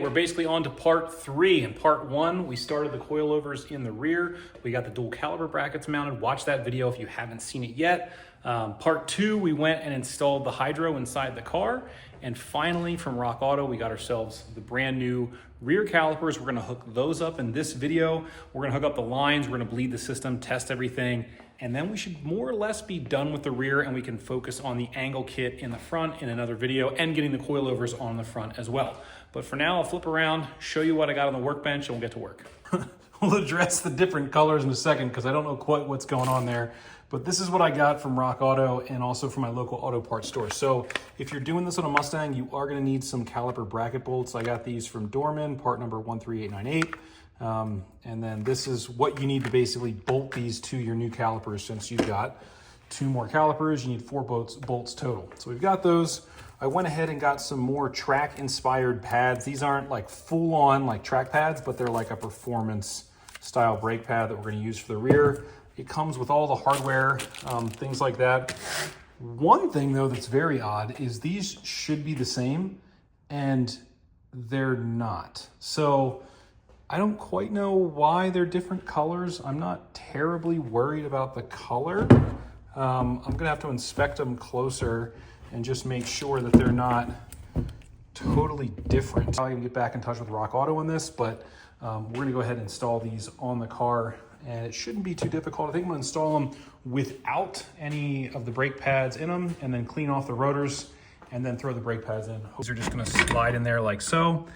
We're basically on to part 3. In part 1, we started the coilovers in the rear. We got the dual caliper brackets mounted. Watch that video if you haven't seen it yet. Part 2, we went and installed the hydro inside the car. And finally, from Rock Auto, we got ourselves the brand new rear calipers. We're gonna hook those up in this video. We're gonna hook up the lines, we're gonna bleed the system, test everything, and then we should more or less be done with the rear, and we can focus on the angle kit in the front in another video and getting the coilovers on the front as well. But for now, I'll flip around, show you what I got on the workbench, and we'll get to work. We'll address the different colors in a second because I don't know quite what's going on there. But this is what I got from Rock Auto and also from my local auto parts store. So if you're doing this on a Mustang, you are gonna need some caliper bracket bolts. I got these from Dorman, part number 13898. And then this is what you need to basically bolt these to your new calipers. Since you've got 2 more calipers, you need 4 bolts total. So we've got those. I went ahead and got some more track inspired pads. These aren't like full on like track pads, but they're like a performance style brake pad that we're gonna use for the rear. It comes with all the hardware, things like that. One thing though that's very odd is these should be the same and they're not. So I don't quite know why they're different colors. I'm not terribly worried about the color. I'm gonna have to inspect them closer and just make sure that they're not totally different. I can get back in touch with Rock Auto on this, but we're gonna go ahead and install these on the car, and it shouldn't be too difficult. I think I'm gonna install them without any of the brake pads in them, and then clean off the rotors, and then throw the brake pads in. Those are just gonna slide in there like so,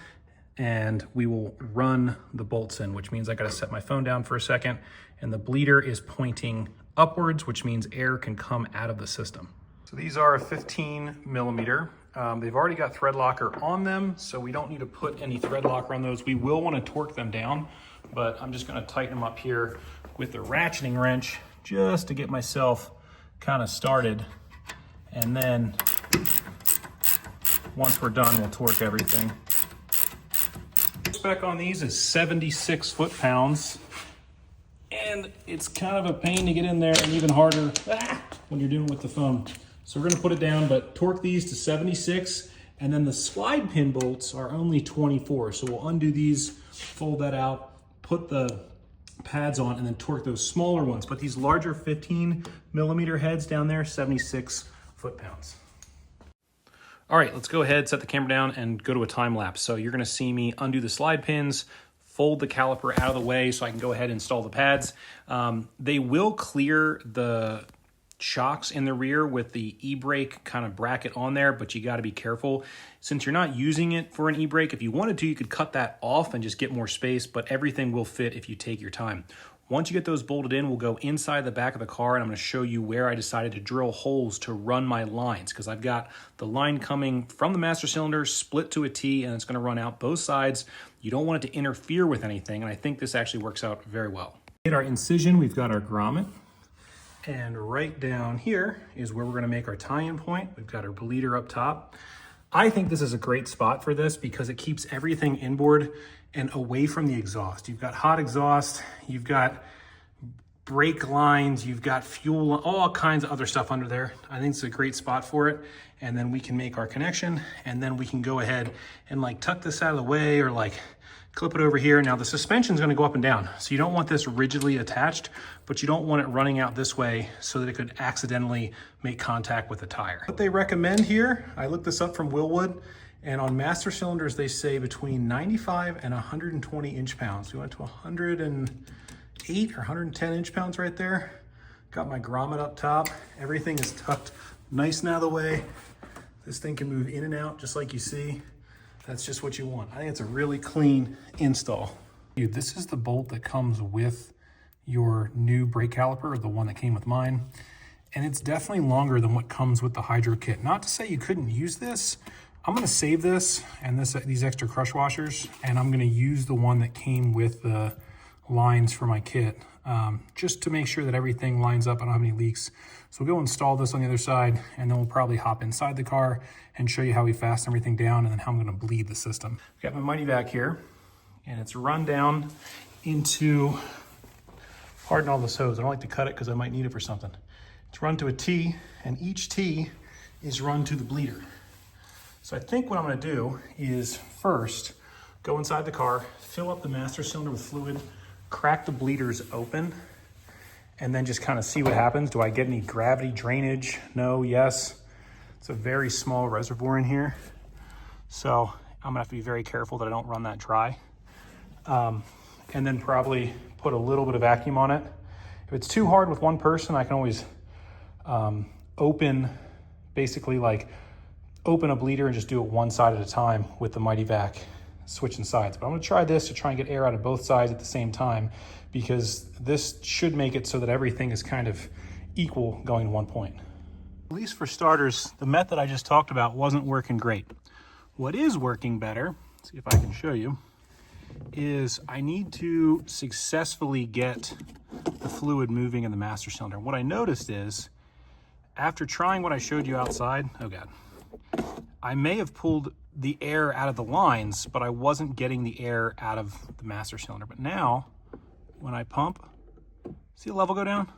and we will run the bolts in, which means I gotta set my phone down for a second, and the bleeder is pointing upwards, which means air can come out of the system. So these are a 15 millimeter. They've already got thread locker on them, so we don't need to put any thread locker on those. We will want to torque them down, but I'm just going to tighten them up here with the ratcheting wrench just to get myself kind of started. And then once we're done, we'll torque everything. Spec on these is 76 foot-pounds, and it's kind of a pain to get in there and even harder when you're doing it with the phone. So we're gonna put it down, but torque these to 76, and then the slide pin bolts are only 24. So we'll undo these, fold that out, put the pads on, and then torque those smaller ones. But these larger 15 millimeter heads down there, 76 foot-pounds. All right, let's go ahead, set the camera down, and go to a time lapse. So you're gonna see me undo the slide pins, fold the caliper out of the way so I can go ahead and install the pads. They will clear the shocks in the rear with the e-brake kind of bracket on there, but you got to be careful. Since you're not using it for an e-brake, if you wanted to, you could cut that off and just get more space, but everything will fit if you take your time. Once you get those bolted in, we'll go inside the back of the car, and I'm going to show you where I decided to drill holes to run my lines, because I've got the line coming from the master cylinder, split to a T, and it's going to run out both sides. You don't want it to interfere with anything, and I think this actually works out very well. In our incision, we've got our grommet, and right down here is where we're going to make our tie-in point. We've got our bleeder up top. I think this is a great spot for this because it keeps everything inboard and away from the exhaust. You've got hot exhaust, you've got brake lines, you've got fuel, all kinds of other stuff under there. I think it's a great spot for it. And then we can make our connection, and then we can go ahead and like tuck this out of the way or like clip it over here. Now the suspension is going to go up and down. So you don't want this rigidly attached, but you don't want it running out this way so that it could accidentally make contact with the tire. What they recommend here, I looked this up from Willwood, and on master cylinders, they say between 95 and 120 inch-pounds. We went to 108 or 110 inch-pounds right there. Got my grommet up top. Everything is tucked nice and out of the way. This thing can move in and out just like you see. That's just what you want. I think it's a really clean install. Dude, this is the bolt that comes with your new brake caliper, or the one that came with mine. And it's definitely longer than what comes with the hydro kit. Not to say you couldn't use this. I'm gonna save this and these extra crush washers, and I'm gonna use the one that came with the lines for my kit, just to make sure that everything lines up. I don't have any leaks. So we'll go install this on the other side, and then we'll probably hop inside the car and show you how we fasten everything down and then how I'm gonna bleed the system. Got my money back here, and it's run down into, pardon all this hose, I don't like to cut it because I might need it for something. It's run to a T, and each T is run to the bleeder. So I think what I'm gonna do is first go inside the car, fill up the master cylinder with fluid, crack the bleeders open, and then just kind of see what happens. Do I get any gravity drainage? No, yes. It's a very small reservoir in here. So I'm gonna have to be very careful that I don't run that dry. And then probably put a little bit of vacuum on it. If it's too hard with one person, I can always basically open a bleeder and just do it one side at a time with the Mighty Vac, switching sides. But I'm gonna try this to try and get air out of both sides at the same time, because this should make it so that everything is kind of equal going to one point. At least for starters, the method I just talked about wasn't working great. What is working better, let's see if I can show you, is I need to successfully get the fluid moving in the master cylinder. What I noticed is, after trying what I showed you outside, oh God, I may have pulled the air out of the lines, but I wasn't getting the air out of the master cylinder. But now, when I pump, see the level go down?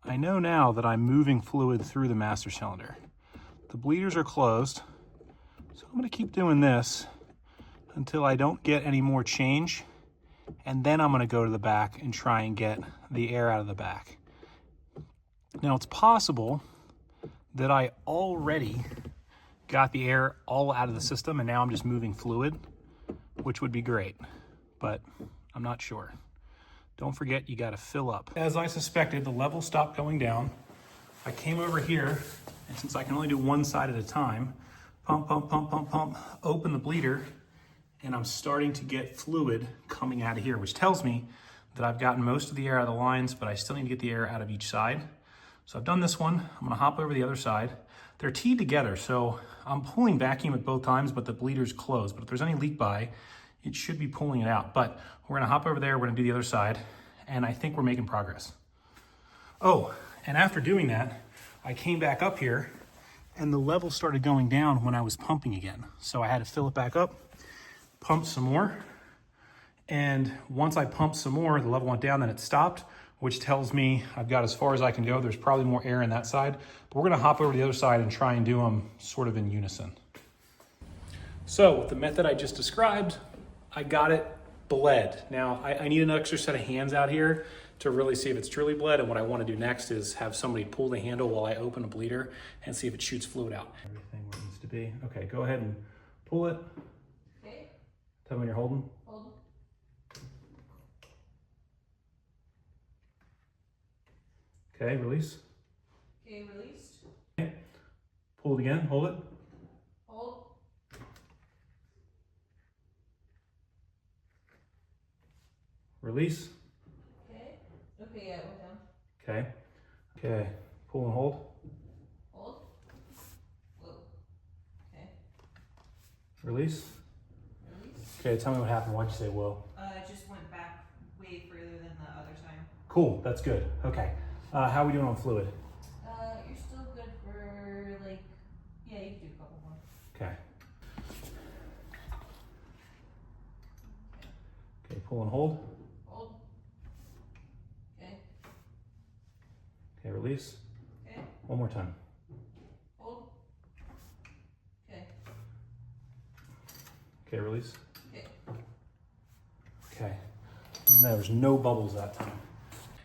I know now that I'm moving fluid through the master cylinder. The bleeders are closed, so I'm gonna keep doing this until I don't get any more change, and then I'm gonna go to the back and try and get the air out of the back. Now, it's possible that I already got the air all out of the system and now I'm just moving fluid, which would be great, but I'm not sure. Don't forget, you gotta fill up. As I suspected, the level stopped going down. I came over here, and since I can only do one side at a time, pump, pump, pump, pump, pump, open the bleeder, and I'm starting to get fluid coming out of here, which tells me that I've gotten most of the air out of the lines, but I still need to get the air out of each side. So I've done this one. I'm gonna hop over the other side. They're teed together, so I'm pulling vacuum at both times, but the bleeder's closed. But if there's any leak by, it should be pulling it out. But we're gonna hop over there, we're gonna do the other side, and I think we're making progress. Oh, and after doing that, I came back up here, and the level started going down when I was pumping again. So I had to fill it back up, pump some more, and once I pumped some more, the level went down, then it stopped, which tells me I've got as far as I can go. There's probably more air in that side, but we're gonna hop over to the other side and try and do them sort of in unison. So with the method I just described, I got it bled. Now I need an extra set of hands out here to really see if it's truly bled, and what I wanna do next is have somebody pull the handle while I open a bleeder and see if it shoots fluid out. Everything where it needs to be. Okay, go ahead and pull it. Okay. Tell me when you're holding. Hold. Okay, release. Okay, released. Okay. Pull it again, hold it. Hold. Release. Okay. Okay, yeah, it went down. Okay. Okay, pull and hold. Hold. Whoa. Okay. Release. Release. Okay, tell me what happened. Why'd you say whoa? It just went back way further than the other time. Cool, that's good. Okay. How are we doing on fluid? You're still good for yeah, you can do a couple more. Okay. Okay, pull and hold. Hold. Okay. Okay, release. Okay. One more time. Hold. Okay. Okay, release. Okay. Okay. There's no bubbles that time.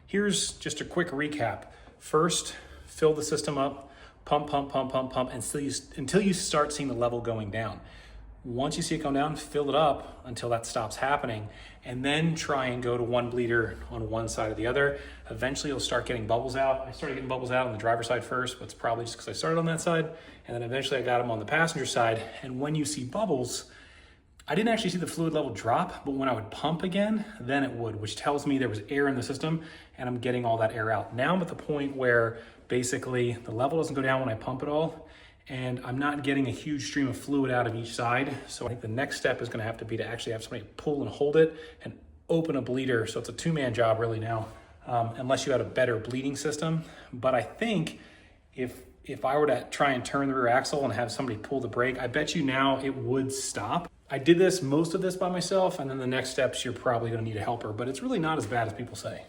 Here's just a quick recap. First, fill the system up, pump, pump, pump, pump, pump, until you start seeing the level going down. Once you see it come down, fill it up until that stops happening, and then try and go to one bleeder on one side or the other. Eventually you'll start getting bubbles out. I started getting bubbles out on the driver's side first, but it's probably just because I started on that side, and then eventually I got them on the passenger side. And when you see bubbles, I didn't actually see the fluid level drop, but when I would pump again, then it would, which tells me there was air in the system and I'm getting all that air out. Now I'm at the point where basically the level doesn't go down when I pump it all, and I'm not getting a huge stream of fluid out of each side. So I think the next step is gonna have to be to actually have somebody pull and hold it and open a bleeder. So it's a two-man job really now, unless you had a better bleeding system. But I think if I were to try and turn the rear axle and have somebody pull the brake, I bet you now it would stop. I did most of this by myself, and then the next steps, you're probably gonna need a helper, but it's really not as bad as people say.